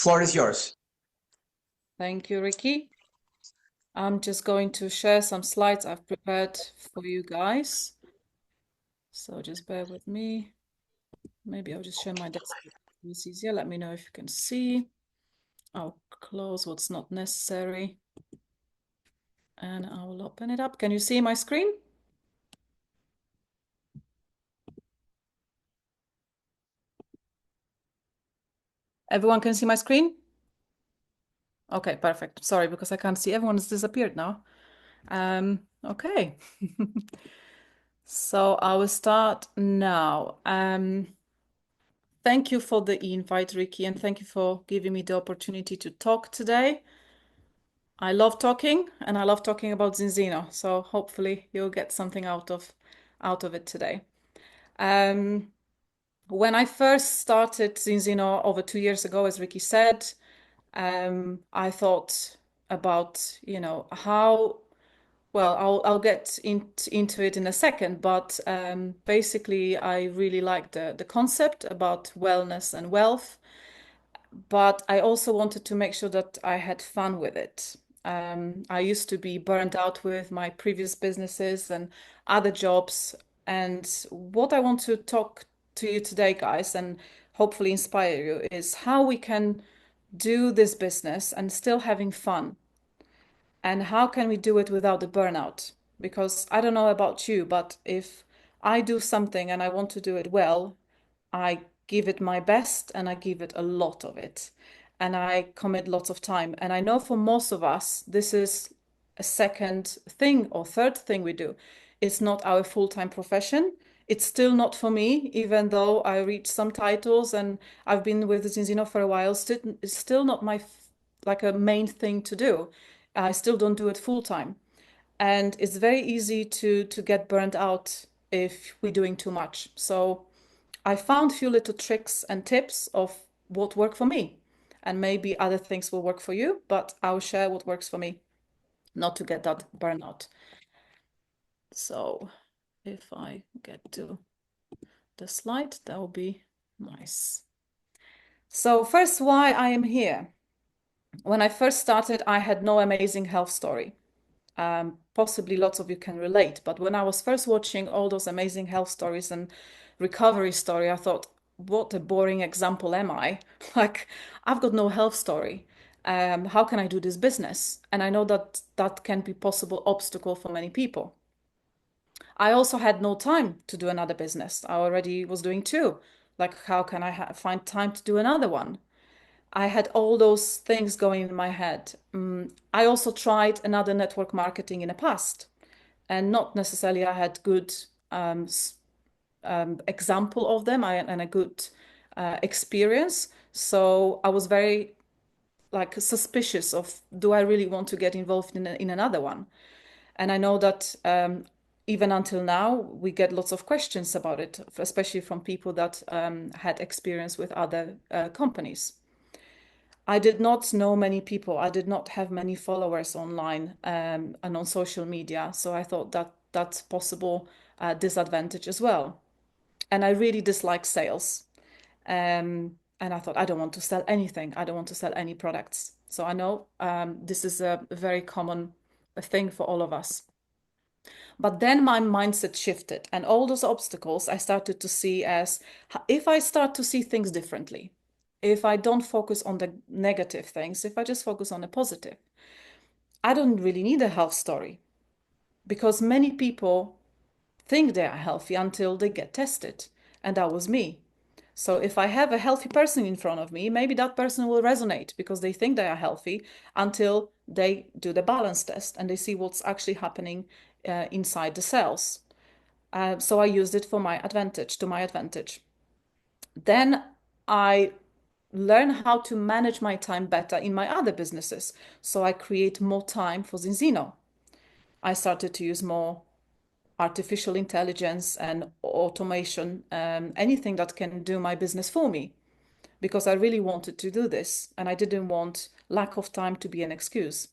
floor is yours. Thank you, Ricky. I'm just going to share some slides I've prepared for you guys. So just bear with me. Maybe I'll just share my desktop. It's easier. Let me know if you can see. I'll close what's not necessary. And I will open it up. Can you see my screen? Everyone can see my screen? Okay, perfect. Sorry, because I can't see. Everyone's disappeared now. Okay. So I will start now. Thank you for the invite, Ricky, and thank you for giving me the opportunity to talk today. I love talking, and I love talking about Zinzino, so hopefully you'll get something out of it today. When I first started Zinzino over 2 years ago, as Ricky said, I thought about, how well, I'll get into it in a second, but basically, I really like the concept about wellness and wealth, but I also wanted to make sure that I had fun with it. I used to be burned out with my previous businesses and other jobs, and what I want to talk to you today, guys, and hopefully inspire you, is how we can do this business and still having fun. And how can we do it without the burnout? Because I don't know about you, but if I do something and I want to do it well, I give it my best and I give it a lot of it. And I commit lots of time. And I know for most of us, this is a second thing or third thing we do. It's not our full-time profession. It's still not for me, even though I reached some titles and I've been with Zinzino for a while. It's still not my like a main thing to do. I still don't do it full time. And it's very easy to get burned out if we're doing too much. So I found a few little tricks and tips of what work for me. And maybe other things will work for you, but I'll share what works for me, not to get that burnout. So if I get to the slide, that will be nice. So first, why I am here. When I first started, I had no amazing health story. Possibly lots of you can relate, but when I was first watching all those amazing health stories and recovery story, I thought, what a boring example am I? Like, I've got no health story. How can I do this business? And I know that that can be possible obstacle for many people. I also had no time to do another business. I already was doing two. Like, how can I find time to do another one? I had all those things going in my head. I also tried another network marketing in the past, and not necessarily I had good um, example of them and a good experience. So I was very like suspicious of, do I really want to get involved in another one? And I know that even until now, we get lots of questions about it, especially from people that had experience with other companies. I did not know many people. I did not have many followers online and on social media. So I thought that that's possible disadvantage as well. And I really dislike sales. And I thought, I don't want to sell anything. I don't want to sell any products. So I know this is a very common thing for all of us. But then my mindset shifted, and all those obstacles I started to see as, if I start to see things differently, if I don't focus on the negative things, if I just focus on the positive, I don't really need a health story, because many people think they are healthy until they get tested. And that was me. So if I have a healthy person in front of me, maybe that person will resonate because they think they are healthy until they do the balance test and they see what's actually happening inside the cells. So I used it for my advantage, to my advantage. Then I learn how to manage my time better in my other businesses. So I create more time for Zinzino. I started to use more artificial intelligence and automation, anything that can do my business for me, because I really wanted to do this and I didn't want lack of time to be an excuse.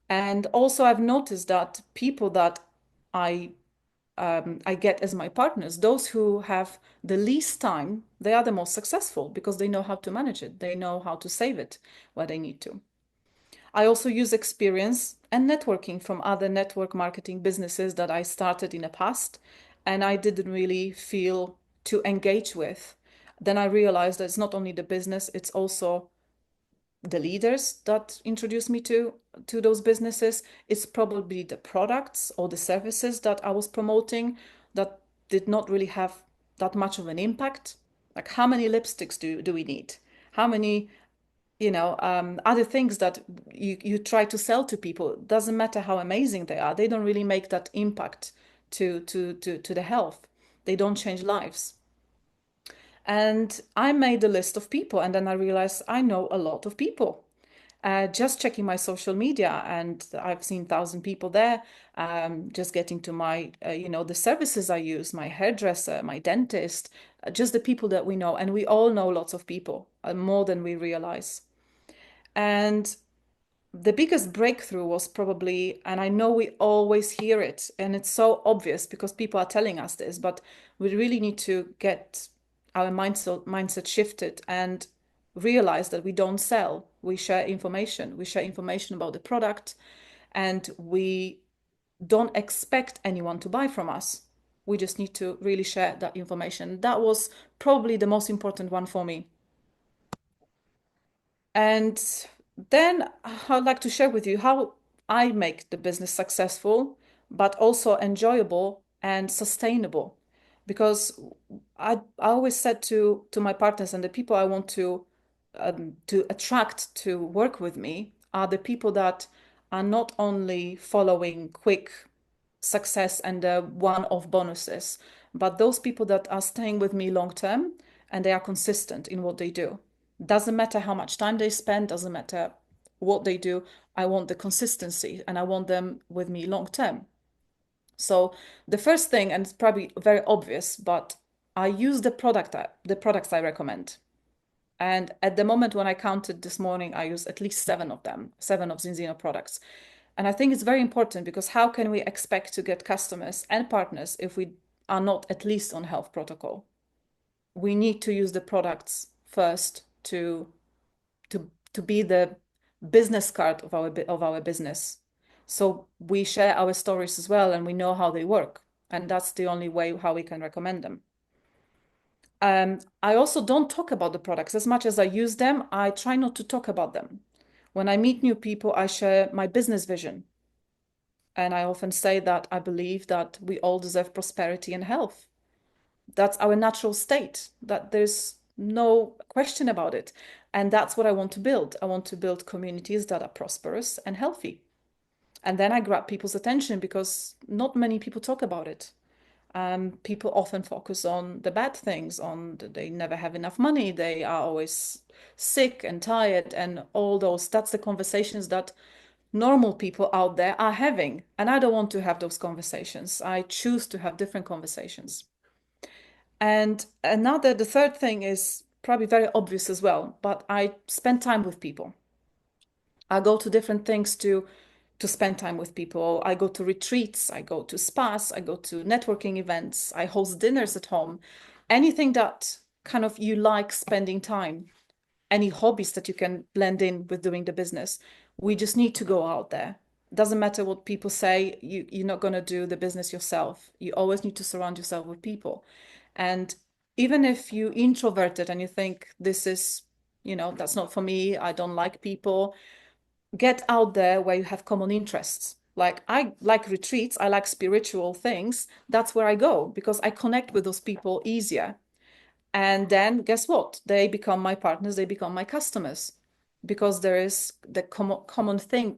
And also I've noticed that people that I I get as my partners, those who have the least time they are the most successful because they know how to manage it. They know how to save it where they need to. I also use experience and networking from other network marketing businesses that I started in the past and I didn't really feel to engage with. Then I realized that it's not only the business, it's also the leaders that introduced me to those businesses. It's probably the products or the services that I was promoting that did not really have that much of an impact. Like how many lipsticks do we need? How many other things that you try to sell to people? Doesn't matter how amazing they are, they don't really make that impact to the health. They don't change lives. And I made a list of people, and then I realized I know a lot of people. Just checking my social media, and I've seen 1,000 people there. Just getting to my, the services I use, my hairdresser, my dentist, just the people that we know. And we all know lots of people, more than we realize. And the biggest breakthrough was probably, and I know we always hear it, and it's so obvious because people are telling us this, but we really need to get our mindset shifted and realize that we don't sell, we share information. We share information about the product, and we don't expect anyone to buy from us. We just need to really share that information. That was probably the most important one for me. And then I'd like to share with you how I make the business successful, but also enjoyable and sustainable. Because I always said to my partners and the people I want to attract to work with me are the people that are not only following quick success and the one-off bonuses, but those people that are staying with me long term and they are consistent in what they do. Doesn't matter how much time they spend, doesn't matter what they do. I want the consistency and I want them with me long term. So the first thing, and it's probably very obvious, but I use the products I recommend. And at the moment when I counted this morning, I use at least seven of them, seven of Zinzino products. And I think it's very important because how can we expect to get customers and partners if we are not at least on health protocol? We need to use the products first to be the business card of our business. So we share our stories as well and we know how they work. And that's the only way how we can recommend them. I also don't talk about the products as much as I use them. I try not to talk about them. When I meet new people, I share my business vision. And I often say that I believe that we all deserve prosperity and health. That's our natural state, that there's no question about it. And that's what I want to build. I want to build communities that are prosperous and healthy. And then I grab people's attention because not many people talk about it. People often focus on the bad things, they never have enough money, they are always sick and tired, and all those. That's the conversations that normal people out there are having. And I don't want to have those conversations. I choose to have different conversations. And the third thing is probably very obvious as well, but I spend time with people. I go to different things to spend time with people. I go to retreats, I go to spas, I go to networking events, I host dinners at home. Anything that kind of you like spending time, any hobbies that you can blend in with doing the business. We just need to go out there. Doesn't matter what people say, you're not going to do the business yourself. You always need to surround yourself with people. And even if you introverted and you think this is, that's not for me, I don't like people, get out there where you have common interests. Like I like retreats, I like spiritual things. That's where I go because I connect with those people easier. And then guess what? They become my partners, they become my customers because there is the common thing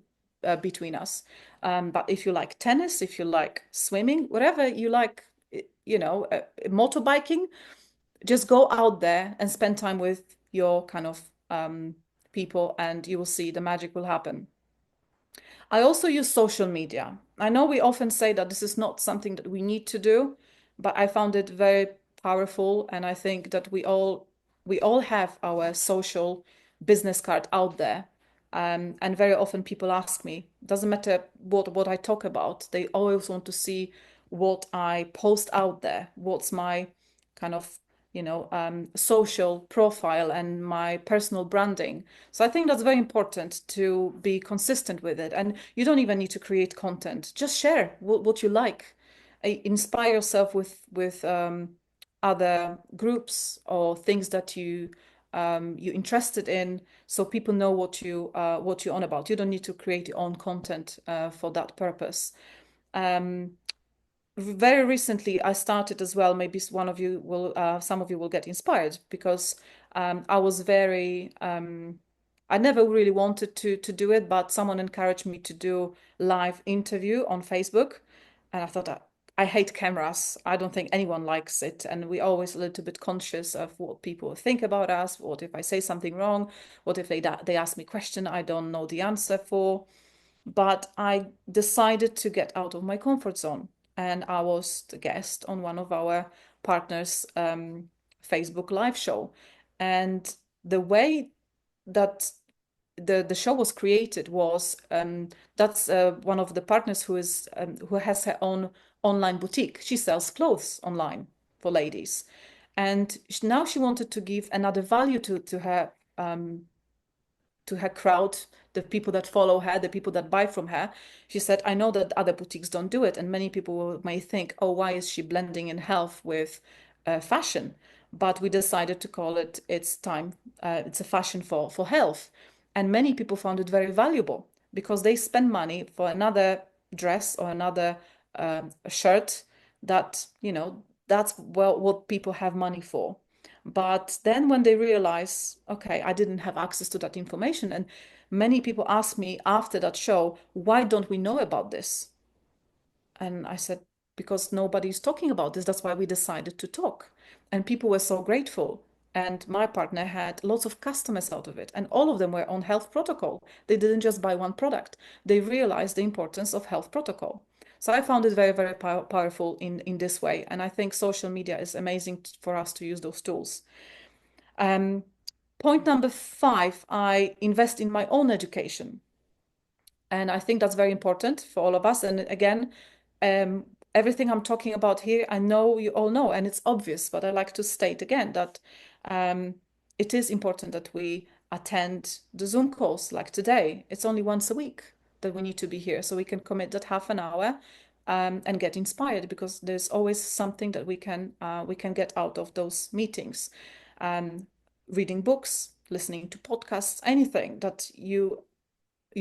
between us. But if you like tennis, if you like swimming, whatever you like, motorbiking, just go out there and spend time with your kind of people and you will see the magic will happen. I also use social media. I know we often say that this is not something that we need to do, but I found it very powerful, and I think that we all have our social business card out there. And very often people ask me, doesn't matter what I talk about, they always want to see what I post out there, what's my kind of social profile and my personal branding. So I think that's very important to be consistent with it. And you don't even need to create content. Just share what you like. Inspire yourself with other groups or things that you're interested in, so people know what you're on about. You don't need to create your own content for that purpose. Um, Very recently I started as well. Maybe some of you will get inspired, because I was very I never really wanted to do it, but someone encouraged me to do live interview on Facebook, and I thought, I hate cameras. I don't think anyone likes it, and we're always a little bit conscious of what people think about us. What if I say something wrong? What if they ask me a question I don't know the answer for? But I decided to get out of my comfort zone. And I was the guest on one of our partners' Facebook live show. And the way that the show was created was, that's one of the partners who has her own online boutique. She sells clothes online for ladies. And now she wanted to give another value to her crowd, the people that follow her, the people that buy from her. She said, I know that other boutiques don't do it. And many people may think, oh, why is she blending in health with fashion? But we decided to call it, it's a fashion for health. And many people found it very valuable, because they spend money for another dress or another shirt that, that's what people have money for. But then when they realize, okay, I didn't have access to that information, and many people asked me after that show, why don't we know about this? And I said, because nobody's talking about this. That's why we decided to talk. And people were so grateful. And my partner had lots of customers out of it. And all of them were on health protocol. They didn't just buy one product. They realized the importance of health protocol. So I found it very, very powerful in this way. And I think social media is amazing for us to use those tools. Um, Point number 5, I invest in my own education. And I think that's very important for all of us. And again, um, everything I'm talking about here, I know you all know, and it's obvious, but I like to state again that um, it is important that we attend the Zoom calls like today. It's only once a week that we need to be here, so we can commit that half an hour and get inspired, because there's always something that we can get out of those meetings. Um, Reading books, listening to podcasts, anything that you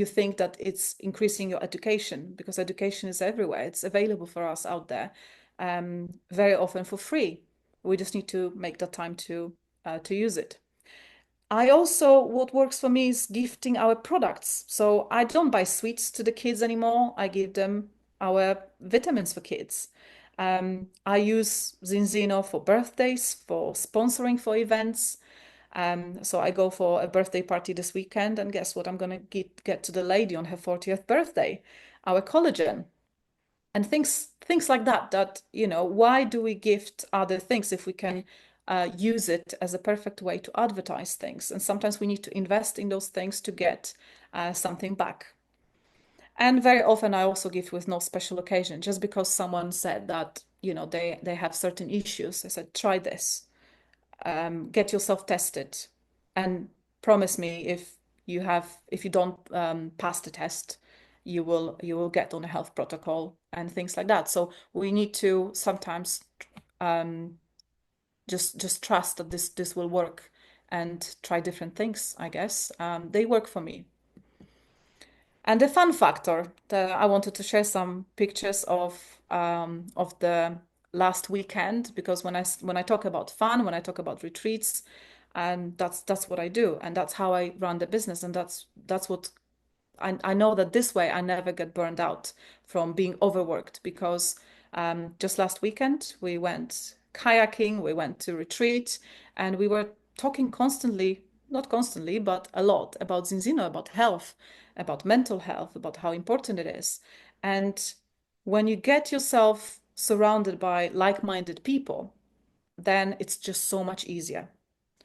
think that it's increasing your education, because education is everywhere. It's available for us out there, very often for free. We just need to make the time to use it. I also, what works for me is gifting our products. So I don't buy sweets to the kids anymore. I give them our vitamins for kids. I use Zinzino for birthdays, for sponsoring for events. So I go for a birthday party this weekend, and guess what? I'm gonna get to the lady on her 40th birthday, our collagen, and things like that. That, why do we gift other things if we can use it as a perfect way to advertise things? And sometimes we need to invest in those things to get something back. And very often I also gift with no special occasion, just because someone said that, they have certain issues. I said, try this, get yourself tested, and promise me, if you don't pass the test, you will get on a health protocol and things like that. So we need to sometimes um, just trust that this will work, and try different things. I guess they work for me. And the fun factor, I wanted to share some pictures of the last weekend, because when I talk about fun, when I talk about retreats, and that's what I do, and that's how I run the business, and that's what I know, that this way I never get burned out from being overworked, because just last weekend we went kayaking, we went to retreat, and we were talking constantly, not constantly, but a lot about Zinzino, about health, about mental health, about how important it is. And when you get yourself surrounded by like-minded people, then it's just so much easier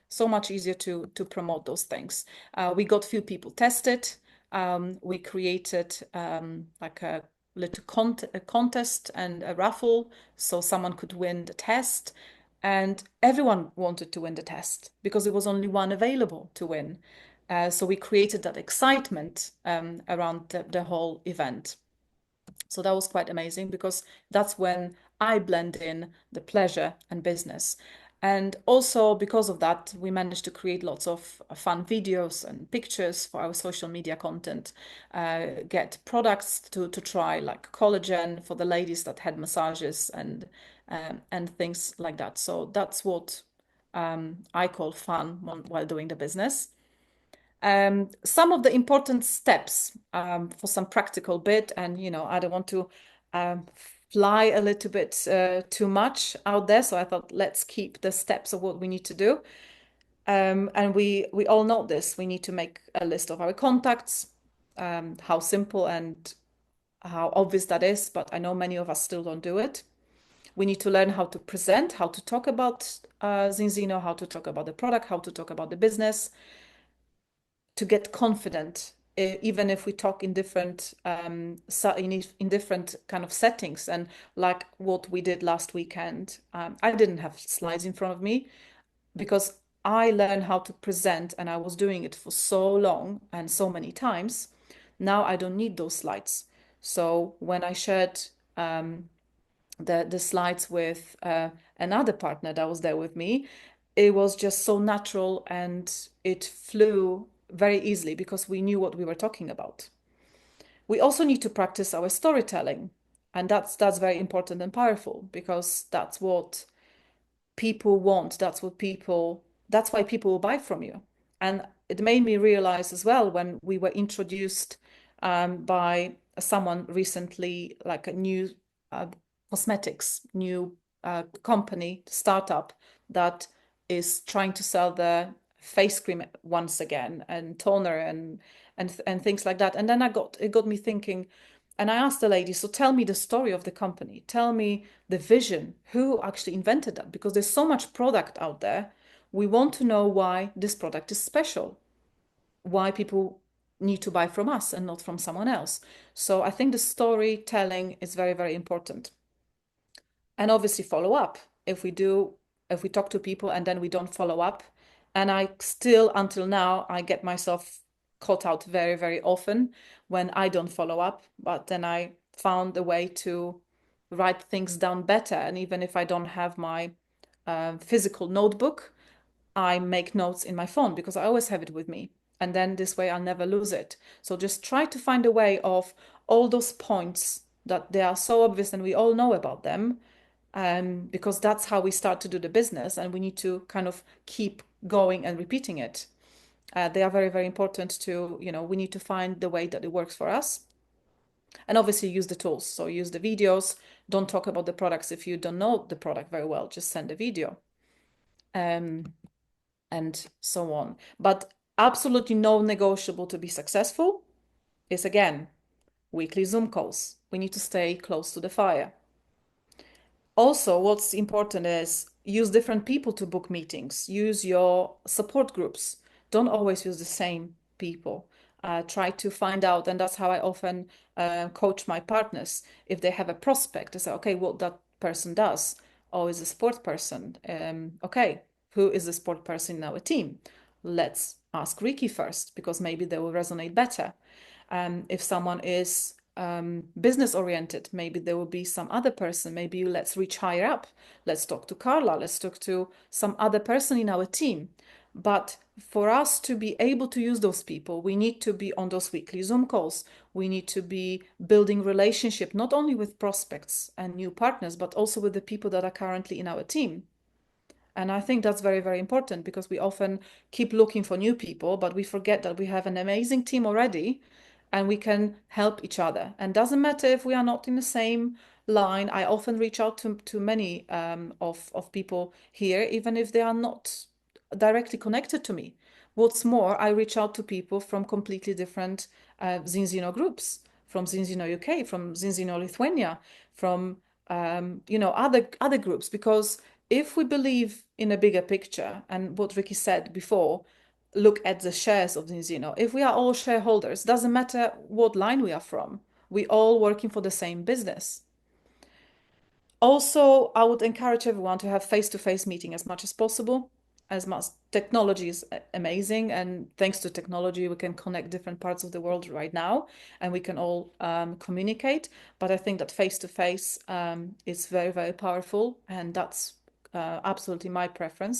to promote those things. We got few people tested. We created like a little a contest and a raffle, so someone could win the test. And everyone wanted to win the test because there was only one available to win. So we created that excitement around the whole event. So that was quite amazing because that's when I blend in the pleasure and business. And also because of that, we managed to create lots of fun videos and pictures for our social media content, get products to try, like collagen for the ladies that had massages and things like that. So that's what I call fun while doing the business. Some of the important steps for some practical bit, and I don't want to um, fly a little bit too much out there, so I thought let's keep the steps of what we need to do. And we all know this. We need to make a list of our contacts. How simple and how obvious that is, but I know many of us still don't do it. We need to learn how to present, how to talk about Zinzino, how to talk about the product, how to talk about the business to get confident, even if we talk in different in different kind of settings. And like what we did last weekend, I didn't have slides in front of me because I learned how to present, and I was doing it for so long and so many times. Now I don't need those slides. So when I shared the slides with another partner that was there with me, it was just so natural and it flew very easily because we knew what we were talking about. We also need to practice our storytelling, and that's very important and powerful because that's what people want. That's why people will buy from you. And it made me realize as well when we were introduced by someone recently, like a new uh, cosmetics, new company, startup that is trying to sell the face cream once again and toner and things like that. And then it got me thinking, and I asked the lady, so tell me the story of the company. Tell me the vision, who actually invented that? Because there's so much product out there. We want to know why this product is special, why people need to buy from us and not from someone else. So I think the storytelling is very, very important. And obviously follow up. If we do, if we talk to people and then we don't follow up, and I still, until now, I get myself caught out very, very often when I don't follow up, but then I found a way to write things down better. And even if I don't have my physical notebook, I make notes in my phone because I always have it with me. And then this way I'll never lose it. So just try to find a way of all those points that they are so obvious and we all know about them, because that's how we start to do the business, and we need to kind of keep going and repeating it. They are very, very important to, we need to find the way that it works for us. And obviously use the tools. So use the videos. Don't talk about the products if you don't know the product very well. Just send a video. Um, and so on. But absolutely no negotiable to be successful is again weekly Zoom calls. We need to stay close to the fire. Also, what's important is use different people to book meetings. Use your support groups. Don't always use the same people. Try to find out, and that's how I often coach my partners. If they have a prospect, I say, okay, what that person does. Oh, is a sport person. Okay, who is the sport person in our team? Let's ask Ricky first because maybe they will resonate better. If someone is business oriented, maybe there will be some other person. Maybe let's reach higher up. Let's talk to Carla. Let's talk to some other person in our team. But for us to be able to use those people, we need to be on those weekly Zoom calls. We need to be building relationship, not only with prospects and new partners, but also with the people that are currently in our team. And I think that's very, very important because we often keep looking for new people, but we forget that we have an amazing team already and we can help each other. And doesn't matter if we are not in the same line. I often reach out to many of people here, even if they are not directly connected to me. What's more, I reach out to people from completely different Zinzino groups, from Zinzino UK, from Zinzino Lithuania, from other groups, because if we believe in a bigger picture, and what Ricky said before, look at the shares of Zinzino. If we are all shareholders, doesn't matter what line we are from, we all working for the same business. Also, I would encourage everyone to have face-to-face meeting as much as possible. As much technology is amazing, and thanks to technology, we can connect different parts of the world right now, and we can all communicate. But I think that face-to-face is very, very powerful, and that's absolutely my preference.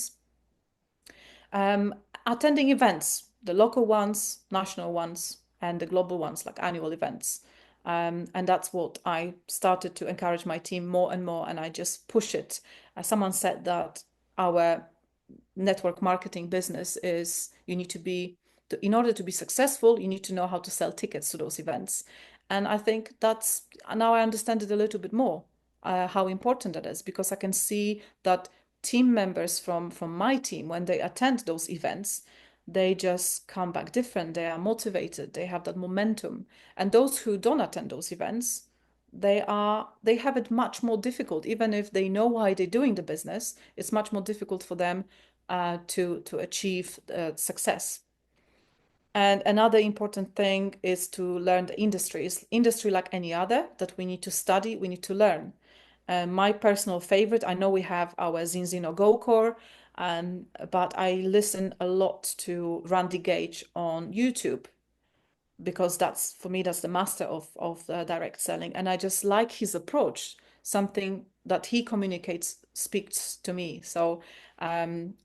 Um, Attending events, the local ones, national ones, and the global ones, like annual events. And that's what I started to encourage my team more and more, and I just push it. Someone said that our network marketing business is you need to be, in order to be successful, you need to know how to sell tickets to those events. And I think that's, now I understand it a little bit more, how important that is, because I can see that team members from my team, when they attend those events, they just come back different. They are motivated, they have that momentum. And those who don't attend those events, they have it much more difficult. Even if they know why they're doing the business, it's much more difficult for them to achieve success. And another important thing is to learn the industry. It's industry like any other that we need to study, we need to learn. My personal favorite, I know we have our Zinzino Go Core, but I listen a lot to Randy Gage on YouTube, because that's, for me, that's the master of direct selling. And I just like his approach. Something that he communicates speaks to me. So um,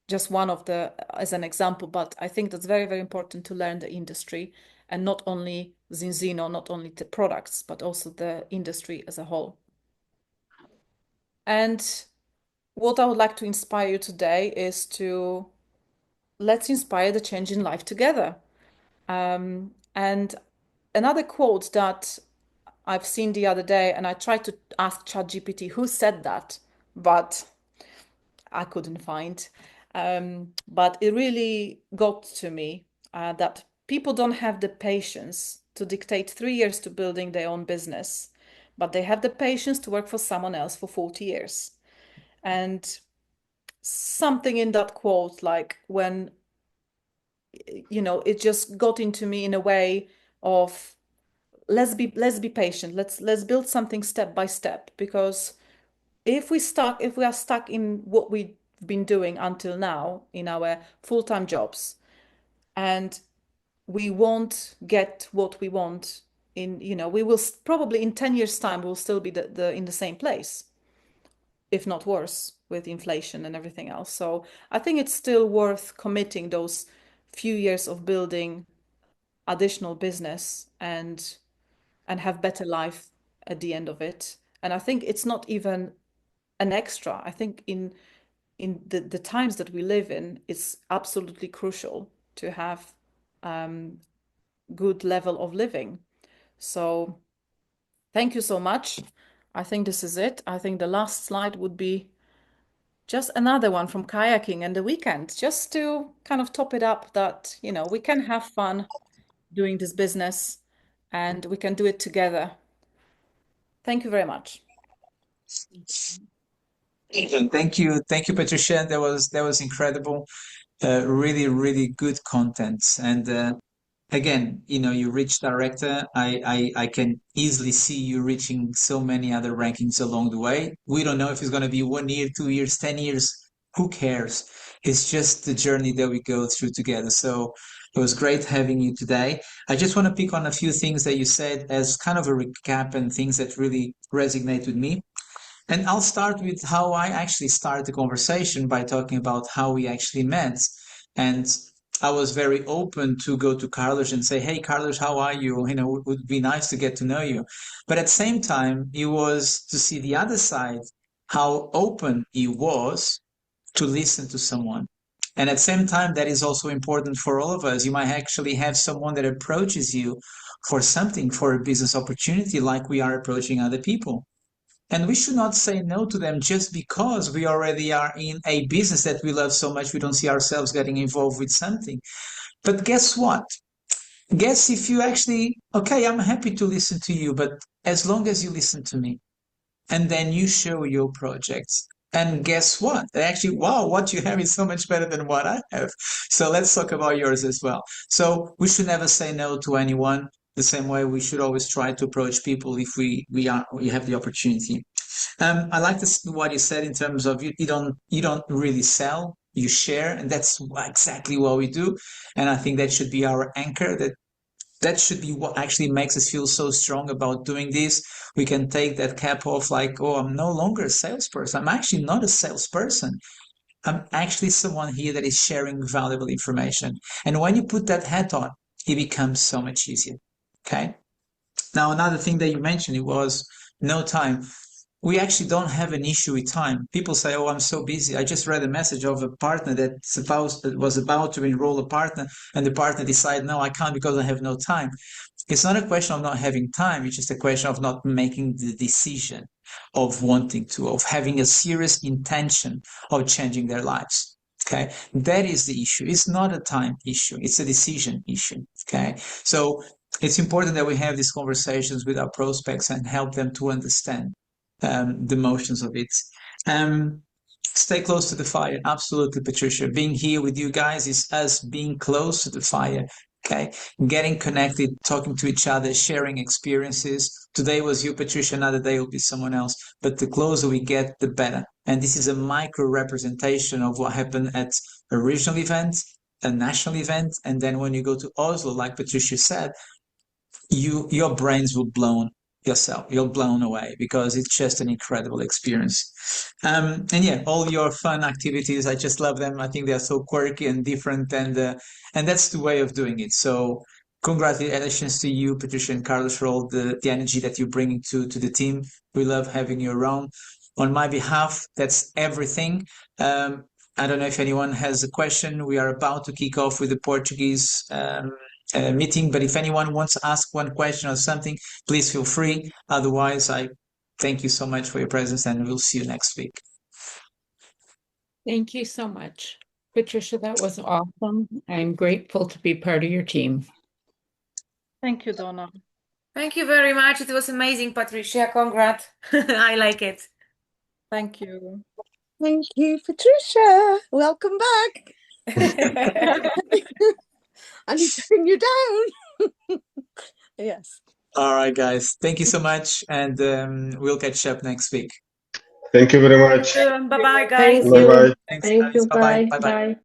just one of the, as an example, but I think that's very, very important to learn the industry, and not only Zinzino, not only the products, but also the industry as a whole. And what I would like to inspire you today is to, let's inspire the change in life together. And another quote that I've seen the other day, and I tried to ask ChatGPT who said that, but I couldn't find. But it really got to me, that people don't have the patience to dictate 3 years to building their own business, but they have the patience to work for someone else for 40 years. And something in that quote, like when, it just got into me in a way of, let's be patient. Let's build something step by step, because if we are stuck in what we've been doing until now in our full-time jobs, and we won't get what we want, we will probably in 10 years time we'll still be in the same place, if not worse, with inflation and everything else. So I think it's still worth committing those few years of building additional business, and have better life at the end of it. And I think it's not even an extra. I think in the times that we live in, it's absolutely crucial to have good level of living. So thank you so much. I think this is it. I think the last slide would be just another one from kayaking and the weekend, just to kind of top it up, that, we can have fun doing this business, and we can do it together. Thank you very much. Thank you, Patricia. That was incredible. Really, really good content. And again, you reach director. I can easily see you reaching so many other rankings along the way. We don't know if it's going to be 1 year, 2 years, 10 years. Who cares? It's just the journey that we go through together. So it was great having you today. I just want to pick on a few things that you said as kind of a recap, and things that really resonate with me. And I'll start with how I actually started the conversation by talking about how we actually met. And I was very open to go to Carlos and say, "Hey, Carlos, how are you? It would be nice to get to know you." But at the same time, it was to see the other side, how open he was to listen to someone. And at the same time, that is also important for all of us. You might actually have someone that approaches you for something, for a business opportunity, like we are approaching other people. And we should not say no to them just because we already are in a business that we love so much, we don't see ourselves getting involved with something. But guess what? Guess if you actually, okay, I'm happy to listen to you, but as long as you listen to me, and then you show your projects. And guess what? Actually, wow, what you have is so much better than what I have. So let's talk about yours as well. So we should never say no to anyone. The same way we should always try to approach people if we have the opportunity. I like this what you said in terms of you don't really sell, you share, and that's exactly what we do. And I think that should be our anchor. That should be what actually makes us feel so strong about doing this. We can take that cap off, like, oh, I'm no longer a salesperson. I'm actually not a salesperson. I'm actually someone here that is sharing valuable information. And when you put that hat on, it becomes so much easier. Okay. Now, another thing that you mentioned, it was no time. We actually don't have an issue with time. People say, "Oh, I'm so busy." I just read a message of a partner that was about to enroll a partner, and the partner decided, "No, I can't because I have no time." It's not a question of not having time. It's just a question of not making the decision of wanting to, of having a serious intention of changing their lives. Okay, that is the issue. It's not a time issue. It's a decision issue. Okay, so it's important that we have these conversations with our prospects and help them to understand the motions of it. Um, Stay close to the fire. Absolutely, Patricia. Being here with you guys is us being close to the fire. Okay, getting connected, talking to each other, sharing experiences. Today was you, Patricia. Another day will be someone else. But the closer we get, the better. And this is a micro representation of what happened at a regional event, a national event, and then when you go to Oslo, like Patricia said, your brains will blown yourself. You're blown away because it's just an incredible experience. And yeah, all your fun activities, I just love them. I think they're so quirky and different, and that's the way of doing it. So congratulations to you, Patricia and Carlos, for all the energy that you're bringing to the team. We love having you around. On my behalf, that's everything. I don't know if anyone has a question. We are about to kick off with the Portuguese meeting, but if anyone wants to ask one question or something, please feel free. Otherwise, I thank you so much for your presence and we'll see you next week. Thank you so much, Patricia. That was awesome. I'm grateful to be part of your team. Thank you, Donna. Thank you very much. It was amazing, Patricia. Congrats. I like it. Thank you. Thank you, Patricia. Welcome back. I need to bring you down. Yes. All right, guys. Thank you so much. And we'll catch up next week. Thank you very much. Bye-bye, guys. Thank Bye you. bye. Thanks, Thank guys. you. Bye-bye. Bye. Bye-bye. Bye.